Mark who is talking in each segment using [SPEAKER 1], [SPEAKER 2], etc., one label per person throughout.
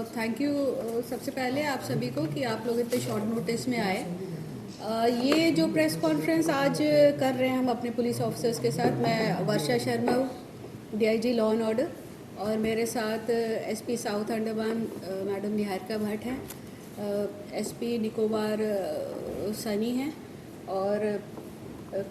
[SPEAKER 1] Thank you सबसे पहले आप सभी को कि आप लोग इतने शॉर्ट नोटिस में आए। ये जो प्रेस कॉन्फ्रेंस आज कर रहे हैं हम अपने पुलिस ऑफिसर्स के साथ, मैं वर्षा शर्मा हूँ, डीआईजी लॉ एंड ऑर्डर, और मेरे साथ SP south Andaman madam Niharika Bhatt हैं, एसपी निकोबार सनी हैं, और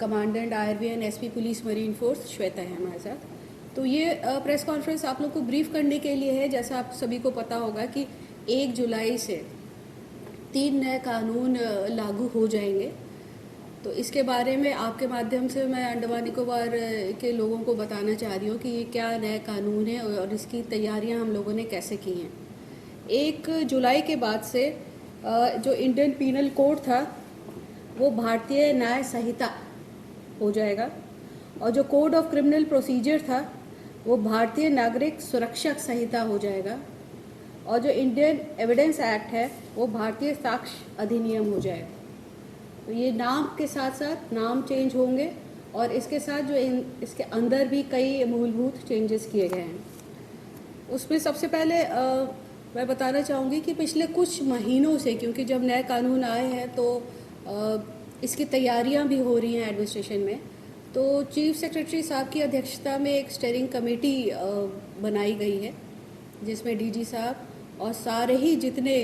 [SPEAKER 1] commandant IRBN SP police marine force Shweta है हमारे साथ। तो ये प्रेस कॉन्फ्रेंस आप लोग को ब्रीफ करने के लिए है। जैसा आप सभी को पता होगा कि 1 जुलाई से 3 नए कानून लागू हो जाएंगे। तो इसके बारे में आपके माध्यम से मैं अंडमान निकोबार के लोगों को बताना चाह रही हूँ कि ये क्या नए कानून है और इसकी तैयारियाँ हम लोगों ने कैसे की हैं। 1 जुलाई के बाद से जो इंडियन पीनल कोड था वो भारतीय न्याय संहिता हो जाएगा, और जो कोड ऑफ क्रिमिनल प्रोसीजर था वो भारतीय नागरिक सुरक्षा संहिता हो जाएगा, और जो इंडियन एविडेंस एक्ट है वो भारतीय साक्ष्य अधिनियम हो जाएगा। तो ये नाम के साथ साथ नाम चेंज होंगे, और इसके साथ जो इसके अंदर भी कई मूलभूत चेंजेस किए गए हैं। उसमें सबसे पहले मैं बताना चाहूँगी कि पिछले कुछ महीनों से, क्योंकि जब नए कानून आए हैं तो इसकी तैयारियां भी हो रही हैं एडमिनिस्ट्रेशन में, तो चीफ सेक्रेटरी साहब की अध्यक्षता में एक स्टीयरिंग कमेटी बनाई गई है, जिसमें डीजी साहब और सारे ही जितने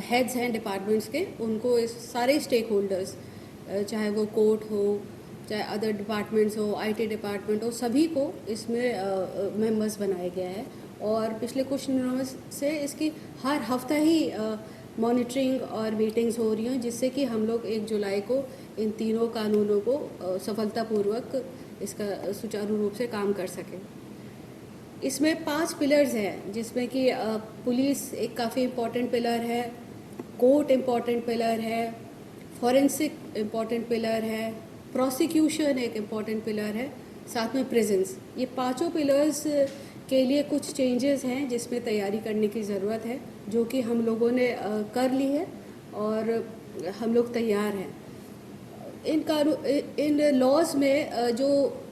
[SPEAKER 1] हेड्स हैं डिपार्टमेंट्स के, उनको इस सारे स्टेक होल्डर्स, चाहे वो कोर्ट हो, चाहे अदर डिपार्टमेंट्स हो, आईटी डिपार्टमेंट हो, सभी को इसमें मेंबर्स बनाया गया है। और पिछले कुछ दिनों से इसकी हर हफ्ता ही मॉनिटरिंग और मीटिंग्स हो रही हैं, जिससे कि हम लोग 1 जुलाई को इन तीनों कानूनों को सफलतापूर्वक इसका सुचारू रूप से काम कर सकें। इसमें 5 पिलर्स हैं, जिसमें कि पुलिस एक काफ़ी इम्पॉर्टेंट पिलर है, कोर्ट इम्पॉर्टेंट पिलर है, फॉरेंसिक इम्पॉर्टेंट पिलर है, प्रोसिक्यूशन एक इम्पॉर्टेंट पिलर है, साथ में प्रिजन्स। ये पांचों पिलर्स के लिए कुछ चेंजेस हैं जिसमें तैयारी करने की ज़रूरत है, जो कि हम लोगों ने कर ली है और हम लोग तैयार हैं। इन लॉज में जो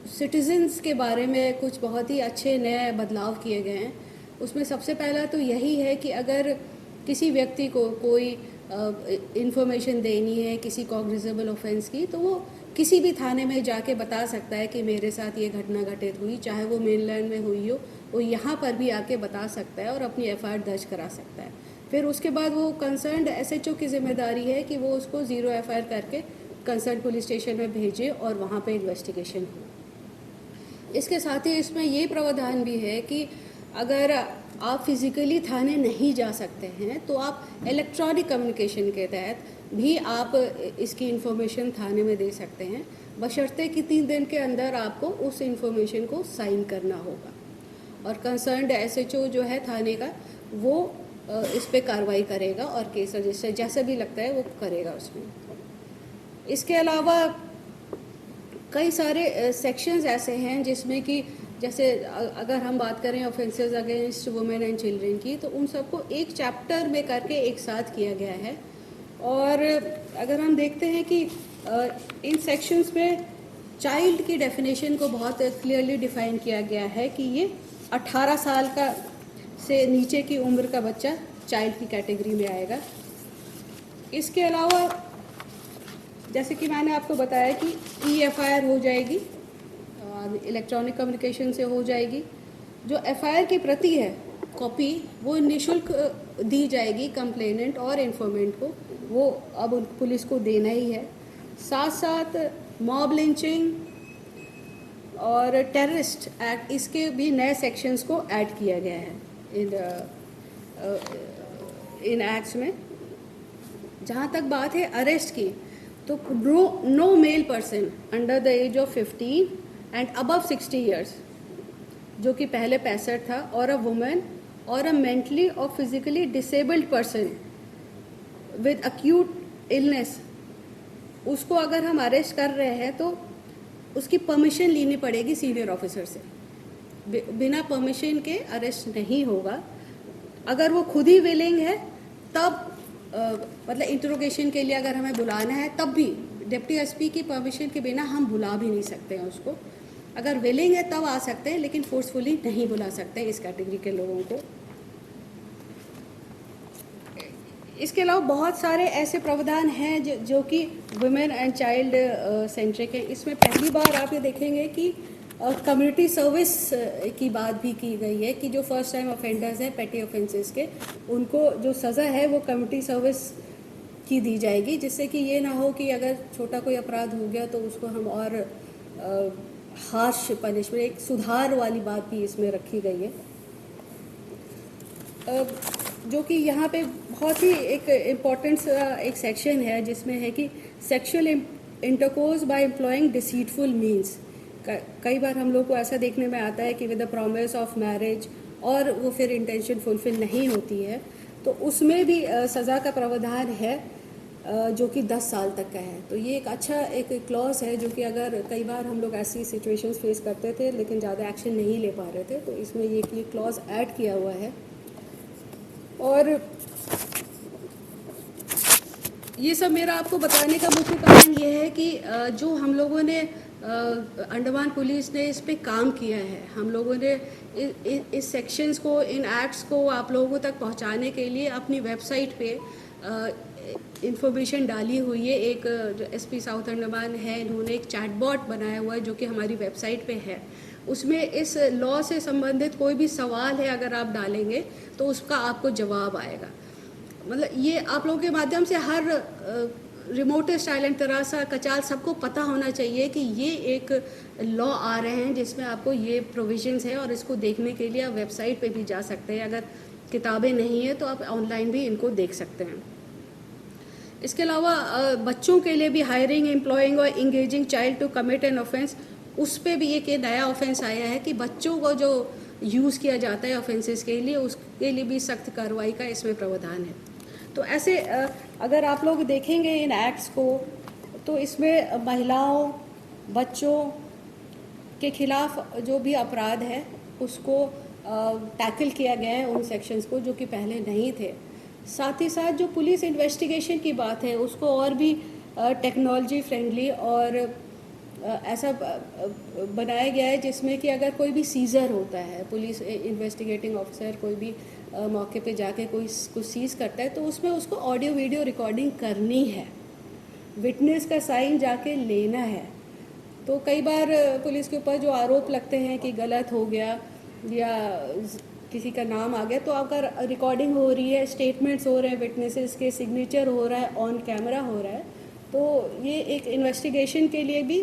[SPEAKER 1] सिटीजन्स के बारे में कुछ बहुत ही अच्छे नए बदलाव किए गए हैं। उसमें सबसे पहला तो यही है कि अगर किसी व्यक्ति को कोई इन्फॉर्मेशन देनी है किसी कॉग्निजेबल ऑफेंस की, तो वो किसी भी थाने में जाके बता सकता है कि मेरे साथ ये घटना घटित हुई, चाहे वो मेनलैंड में हुई हो, वो यहाँ पर भी आके बता सकता है और अपनी एफआईआर दर्ज करा सकता है। फिर उसके बाद वो कंसर्न्ड एसएचओ की जिम्मेदारी है कि वो उसको 0 एफआईआर करके कंसर्न पुलिस स्टेशन में भेजे और वहाँ पे इन्वेस्टिगेशन हो। इसके साथ ही इसमें ये प्रावधान भी है कि अगर आप फिज़िकली थाने नहीं जा सकते हैं तो आप इलेक्ट्रॉनिक कम्युनिकेशन के तहत भी आप इसकी इन्फॉर्मेशन थाने में दे सकते हैं, बशर्ते कि 3 दिन के अंदर आपको उस इन्फॉर्मेशन को साइन करना होगा, और कंसर्न्ड एसएचओ जो है थाने का वो इस पे कार्रवाई करेगा और केस रजिस्टर जैसा भी लगता है वो करेगा उसमें। इसके अलावा कई सारे सेक्शंस ऐसे हैं जिसमें कि जैसे अगर हम बात करें offences against women and children की, तो उन सबको एक चैप्टर में करके एक साथ किया गया है। और अगर हम देखते हैं कि इन सेक्शंस में चाइल्ड की डेफिनेशन को बहुत क्लियरली डिफाइन किया गया है कि ये 18 साल का से नीचे की उम्र का बच्चा चाइल्ड की कैटेगरी में आएगा। इसके अलावा जैसे कि मैंने आपको बताया कि EFIR हो जाएगी, इलेक्ट्रॉनिक कम्युनिकेशन से हो जाएगी। जो FIR की प्रति है कॉपी, वो निःशुल्क दी जाएगी कंप्लेनेंट और इन्फॉर्मेंट को, वो अब पुलिस को देना ही है। साथ साथ मॉब लिंचिंग और टेररिस्ट एक्ट, इसके भी नए सेक्शंस को ऐड किया गया है इन एक्ट्स में। जहाँ तक बात है अरेस्ट की, तो no male person under the age of 15 and above 60 years, जो कि पहले 65 था, और अ वुमेन और अ मेंटली और physically disabled person with acute illness, उसको अगर हम अरेस्ट कर रहे हैं तो उसकी परमिशन लेनी पड़ेगी सीनियर ऑफिसर से। बिना परमिशन के अरेस्ट नहीं होगा। अगर वो खुद ही विलिंग है तब मतलब इंट्रोगेशन के लिए अगर हमें बुलाना है, तब भी डिप्टी एसपी की परमिशन के बिना हम बुला भी नहीं सकते हैं उसको। अगर विलिंग है तब आ सकते हैं, लेकिन फोर्सफुली नहीं बुला सकते इस कैटेगरी के लोगों को। इसके अलावा बहुत सारे ऐसे प्रावधान हैं जो कि वुमेन एंड चाइल्ड सेंट्रिक हैं। इसमें पहली बार आप ये देखेंगे कि कम्युनिटी सर्विस की बात भी की गई है कि जो फर्स्ट टाइम ऑफेंडर्स हैं पेटी ऑफेंसेस के, उनको जो सज़ा है वो कम्युनिटी सर्विस की दी जाएगी, जिससे कि ये ना हो कि अगर छोटा कोई अपराध हो गया तो उसको हम और हार्श पनिशमेंट, एक सुधार वाली बात भी इसमें रखी गई है। जो कि यहाँ पे बहुत ही एक इम्पॉर्टेंट एक सेक्शन है जिसमें है कि sexual intercourse by employing deceitful means. कई बार हम लोग को ऐसा देखने में आता है कि with the promise of marriage और वो फिर इंटेंशन फुलफिल नहीं होती है, तो उसमें भी सज़ा का प्रावधान है जो कि 10 साल तक का है। तो ये एक अच्छा एक क्लॉज है जो कि अगर कई बार हम लोग ऐसी सिचुएशंस फेस करते थे लेकिन ज़्यादा एक्शन नहीं ले पा रहे थे, तो इसमें ये क्लॉज ऐड किया हुआ है। और ये सब मेरा आपको बताने का मुख्य कारण ये है कि जो हम लोगों ने अंडमान पुलिस ने इस पे काम किया है, हम लोगों ने इस सेक्शंस को, इन एक्ट्स को आप लोगों तक पहुंचाने के लिए अपनी वेबसाइट पे इंफॉर्मेशन डाली हुई है। एक जो एसपी साउथ अंडमान है, इन्होंने एक चैटबॉट बनाया हुआ है जो कि हमारी वेबसाइट पे है। उसमें इस लॉ से संबंधित कोई भी सवाल है अगर आप डालेंगे तो उसका आपको जवाब आएगा। मतलब ये आप लोगों के माध्यम से हर रिमोटेस्ट आइलैंड, तरासा, कचाल, सबको पता होना चाहिए कि ये एक लॉ आ रहे हैं जिसमें आपको ये प्रोविजंस है, और इसको देखने के लिए आप वेबसाइट पे भी जा सकते हैं। अगर किताबें नहीं है तो आप ऑनलाइन भी इनको देख सकते हैं। इसके अलावा बच्चों के लिए भी हायरिंग, एम्प्लॉइंग और engaging child to commit an offence, उस पर भी एक नया ऑफेंस आया है कि बच्चों को जो यूज़ किया जाता है ऑफेंसेस के लिए, उसके लिए भी सख्त कार्रवाई का इसमें प्रावधान है। तो ऐसे अगर आप लोग देखेंगे इन एक्ट्स को, तो इसमें महिलाओं, बच्चों के खिलाफ जो भी अपराध है उसको टैकल किया गया है, उन सेक्शंस को जो कि पहले नहीं थे। साथ ही साथ जो पुलिस इन्वेस्टिगेशन की बात है उसको और भी टेक्नोलॉजी फ्रेंडली और ऐसा बनाया गया है जिसमें कि अगर कोई भी सीज़र होता है, पुलिस इन्वेस्टिगेटिंग ऑफिसर कोई भी मौके पे जाके कोई कुछ सीज़ करता है, तो उसमें उसको ऑडियो वीडियो रिकॉर्डिंग करनी है, विटनेस का साइन जाके लेना है। तो कई बार पुलिस के ऊपर जो आरोप लगते हैं कि गलत हो गया या किसी का नाम आ गया, तो अगर रिकॉर्डिंग हो रही है, स्टेटमेंट्स हो रहे हैं, विटनेसेस के सिग्नेचर हो रहा है, ऑन कैमरा हो रहा है, तो ये एक इन्वेस्टिगेशन के लिए भी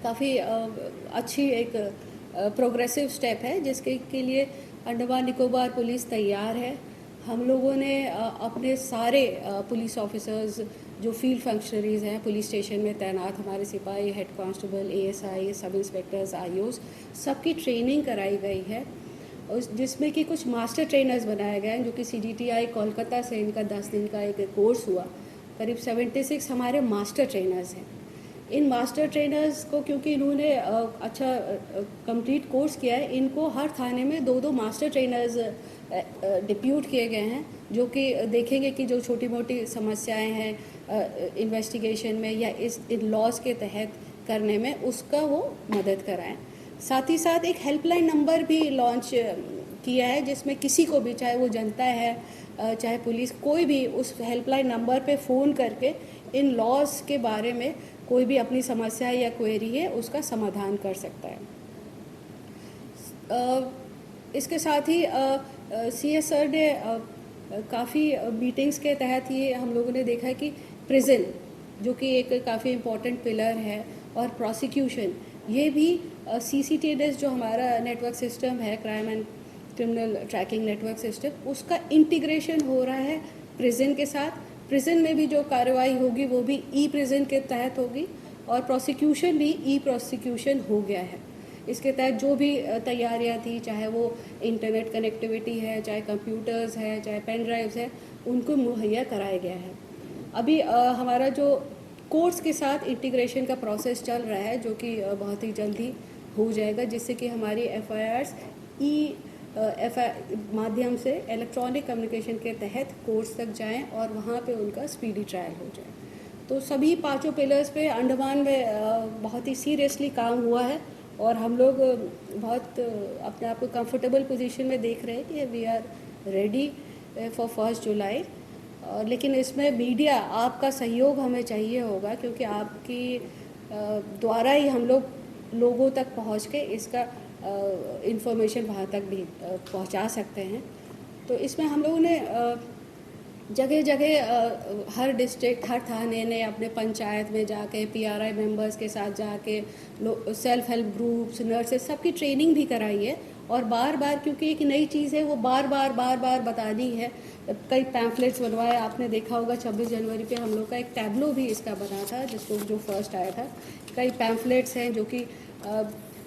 [SPEAKER 1] काफ़ी अच्छी एक प्रोग्रेसिव स्टेप है, जिसके के लिए अंडमान निकोबार पुलिस तैयार है। हम लोगों ने अपने सारे पुलिस ऑफिसर्स जो फील्ड फंक्शनरीज हैं पुलिस स्टेशन में तैनात, हमारे सिपाही, हेड कांस्टेबल, एएसआई, सब इंस्पेक्टर्स, आईओस, सबकी ट्रेनिंग कराई गई है, जिसमें कि कुछ मास्टर ट्रेनर्स बनाए गए हैं जो कि सीडीटीआई कोलकाता से इनका 10 दिन का एक कोर्स हुआ। करीब 76 हमारे मास्टर ट्रेनर्स हैं। इन मास्टर ट्रेनर्स को, क्योंकि इन्होंने अच्छा कंप्लीट कोर्स किया है, इनको हर थाने में 2-2 मास्टर ट्रेनर्स डिप्यूट किए गए हैं, जो कि देखेंगे कि जो छोटी मोटी समस्याएं हैं इन्वेस्टिगेशन में या इन लॉज के तहत करने में, उसका वो मदद कराएं। साथ ही साथ एक हेल्पलाइन नंबर भी लॉन्च किया है जिसमें किसी को भी, चाहे वो जनता है चाहे पुलिस, कोई भी उस हेल्पलाइन नंबर पे फ़ोन करके इन लॉज के बारे में कोई भी अपनी समस्या या क्वेरी है उसका समाधान कर सकता है। इसके साथ ही सीएस सर ने काफ़ी मीटिंग्स के तहत ये हम लोगों ने देखा है कि प्रिजन, जो कि एक काफ़ी इम्पोर्टेंट पिलर है, और प्रोसिक्यूशन, ये भी CCTNS जो हमारा नेटवर्क सिस्टम है, crime and criminal tracking network system, उसका इंटीग्रेशन हो रहा है प्रिजन के साथ। प्रिजन में भी जो कार्रवाई होगी वो भी ई प्रिजन के तहत होगी, और प्रोसिक्यूशन भी ई प्रोसिक्यूशन हो गया है। इसके तहत जो भी तैयारियां थी, चाहे वो इंटरनेट कनेक्टिविटी है, चाहे कंप्यूटर्स है, चाहे पेन ड्राइव्स है, उनको मुहैया कराया गया है। अभी हमारा जो कोर्ट्स के साथ इंटीग्रेशन का प्रोसेस चल रहा है, जो कि बहुत ही जल्दी हो जाएगा, जिससे कि हमारी FIRs माध्यम से इलेक्ट्रॉनिक कम्युनिकेशन के तहत कोर्ट्स तक जाएं और वहाँ पे उनका स्पीडी ट्रायल हो जाए। तो सभी 5 पिलर्स पे अंडमान में बहुत ही सीरियसली काम हुआ है, और हम लोग बहुत अपने आप को कंफर्टेबल पोजीशन में देख रहे हैं कि वी आर रेडी फॉर 1 जुलाई। लेकिन इसमें मीडिया आपका सहयोग हमें चाहिए होगा, क्योंकि आपकी द्वारा ही हम लोगों तक पहुंच के इसका इंफॉर्मेशन वहाँ तक भी पहुंचा सकते हैं। तो इसमें हम लोगों ने जगह जगह हर डिस्ट्रिक्ट, हर थाने ने अपने पंचायत में जाके पीआरआई मेंबर्स के साथ जाके सेल्फ हेल्प ग्रुप्स, नर्सेस, सबकी ट्रेनिंग भी कराई है। और बार बार, क्योंकि एक नई चीज़ है, वो बार बार बतानी है। कई पैम्फलेट्स बनवाए, आपने देखा होगा 26 जनवरी पे हम लोग का एक टैबलो भी इसका बना था, जिसको जो फर्स्ट आया था। कई पैम्फलेट्स हैं जो कि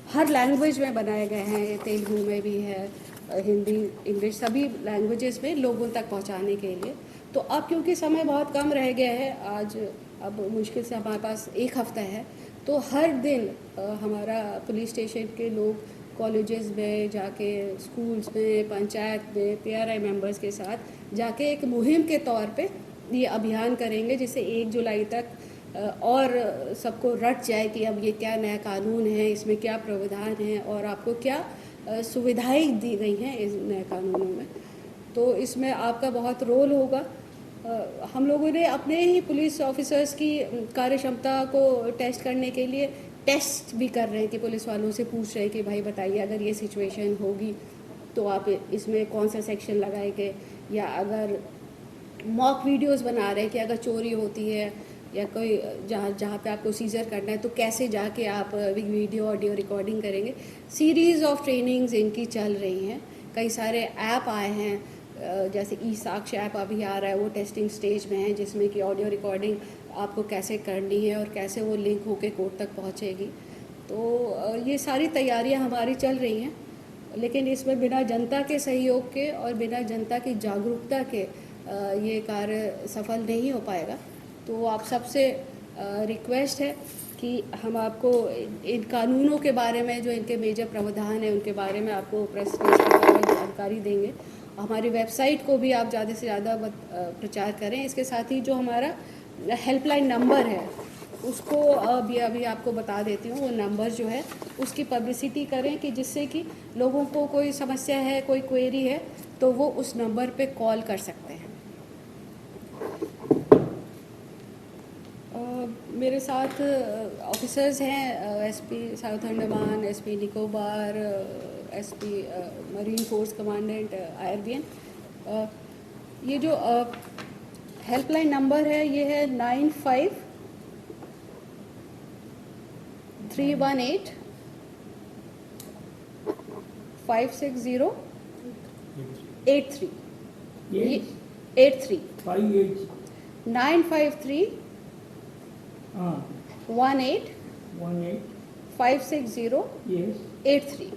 [SPEAKER 1] हर लैंग्वेज में बनाए गए हैं, तेलुगु में भी है, हिंदी, इंग्लिश, सभी लैंग्वेजेस में लोगों तक पहुंचाने के लिए। तो अब क्योंकि समय बहुत कम रह गया है, आज अब मुश्किल से हमारे पास एक हफ़्ता है, तो हर दिन हमारा पुलिस स्टेशन के लोग कॉलेजेस में जाके, स्कूल्स में, पंचायत में पीआरआई मेंबर्स के साथ जाके एक मुहिम के तौर पे ये अभियान करेंगे, जिससे 1 जुलाई तक और सबको रट जाए कि अब ये क्या नया कानून है, इसमें क्या प्रावधान है और आपको क्या सुविधाएं दी गई हैं इस नए कानूनों में। तो इसमें आपका बहुत रोल होगा। हम लोगों ने अपने ही पुलिस ऑफिसर्स की कार्य क्षमता को टेस्ट करने के लिए टेस्ट भी कर रहे हैं कि पुलिस वालों से पूछ रहे हैं कि भाई बताइए, अगर ये सिचुएशन होगी तो आप इसमें कौन सा सेक्शन लगाएंगे, या अगर मॉक वीडियोस बना रहे हैं कि अगर चोरी होती है या कोई जहाँ पे आपको सीजर करना है तो कैसे जाके आप वीडियो ऑडियो रिकॉर्डिंग करेंगे। सीरीज़ ऑफ ट्रेनिंग्स इनकी चल रही हैं। कई सारे ऐप आए हैं, जैसे ई साक्ष्य ऐप अभी आ रहा है, वो टेस्टिंग स्टेज में है, जिसमें कि ऑडियो रिकॉर्डिंग आपको कैसे करनी है और कैसे वो लिंक होके कोर्ट तक पहुँचेगी। तो ये सारी तैयारियाँ हमारी चल रही हैं, लेकिन इसमें बिना जनता के सहयोग के और बिना जनता की जागरूकता के ये कार्य सफल नहीं हो पाएगा। तो आप सबसे रिक्वेस्ट है कि हम आपको इन कानूनों के बारे में, जो इनके मेजर प्रावधान हैं, उनके बारे में आपको प्रेस के द्वारा जानकारी देंगे। हमारी वेबसाइट को भी आप ज़्यादा से ज़्यादा प्रचार करें। इसके साथ ही जो हमारा हेल्पलाइन नंबर है, उसको अभी आपको बता देती हूँ। वो नंबर जो है उसकी पब्लिसिटी करें, कि जिससे कि लोगों को कोई समस्या है, कोई क्वेरी है, तो वो उस नंबर पे कॉल कर सकते हैं। मेरे साथ ऑफिसर्स हैं, SP south Andaman, SP Nicobar, SP marine force commandant IRBN। ये जो हेल्पलाइन नंबर है, ये है 9531856083 ये 83 953 18 56083।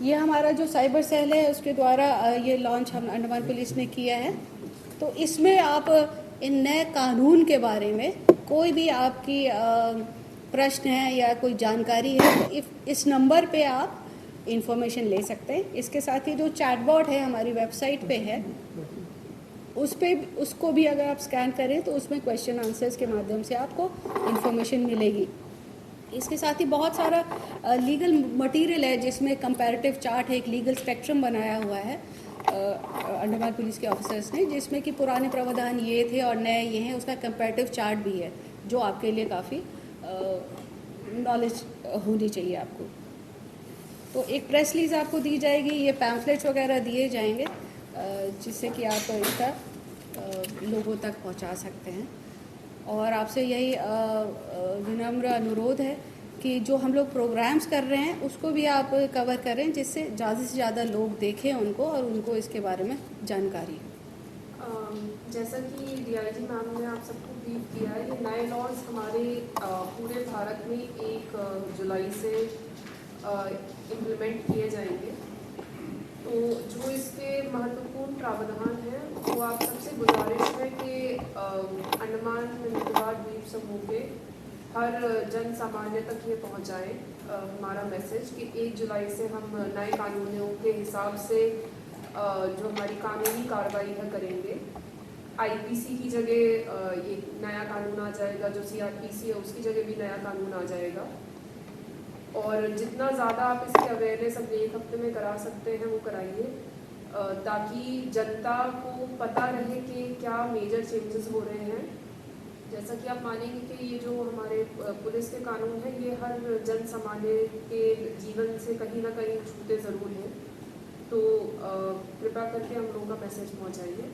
[SPEAKER 1] ये हमारा जो साइबर सेल है, उसके द्वारा ये लॉन्च हम अंडमान पुलिस ने किया है। तो इसमें आप इन नए कानून के बारे में कोई भी आपकी प्रश्न है या कोई जानकारी है, तो इस नंबर पे आप इंफॉर्मेशन ले सकते हैं। इसके साथ ही जो चैटबॉट है हमारी वेबसाइट पे है, उसको भी अगर आप स्कैन करें तो उसमें क्वेश्चन आंसर्स के माध्यम से आपको इंफॉर्मेशन मिलेगी। इसके साथ ही बहुत सारा लीगल मटेरियल है, जिसमें कंपैरेटिव चार्ट है, एक लीगल स्पेक्ट्रम बनाया हुआ है अंडमान पुलिस के ऑफिसर्स ने, जिसमें कि पुराने प्रावधान ये थे और नए ये हैं। उसका कंपैरेटिव चार्ट भी है, जो आपके लिए काफ़ी नॉलेज होनी चाहिए आपको। तो एक प्रेस रिलीज आपको दी जाएगी, ये पैम्फलेट्स वगैरह दिए जाएंगे, जिससे कि आप इसका लोगों तक पहुंचा सकते हैं। और आपसे यही विनम्र अनुरोध है कि जो हम लोग प्रोग्राम्स कर रहे हैं उसको भी आप कवर करें, जिससे ज़्यादा से ज़्यादा लोग देखें उनको और उनको इसके बारे में जानकारी हो।
[SPEAKER 2] जैसा कि DIG मैम ने आप सबको ब्रीफ किया है, ये नए लॉज हमारे पूरे भारत में 1 जुलाई से इम्प्लीमेंट किए जाएंगे। तो जो इसके महत्वपूर्ण प्रावधान हैं, वो आप सबसे गुजारिश है कि अंडमान निकोबार द्वीप समूह के हर जन सामान्य तक ये पहुंचाएं हमारा मैसेज कि 1 जुलाई से हम नए कानूनों के हिसाब से जो हमारी कानूनी कार्रवाई है करेंगे। IPC की जगह ये नया कानून आ जाएगा, जो CRPC है उसकी जगह भी नया कानून आ जाएगा। और जितना ज़्यादा आप इसकी अवेयरनेस अपने 1 हफ्ते में करा सकते हैं वो कराइए। ताकि जनता को पता रहे कि क्या मेजर चेंजेस हो रहे हैं। जैसा कि आप मानेंगे कि ये जो हमारे पुलिस के कानून हैं ये हर जन सामान्य के जीवन से कहीं ना कहीं छूते ज़रूर हैं, तो कृपया करके हम लोगों का मैसेज पहुंचाइए।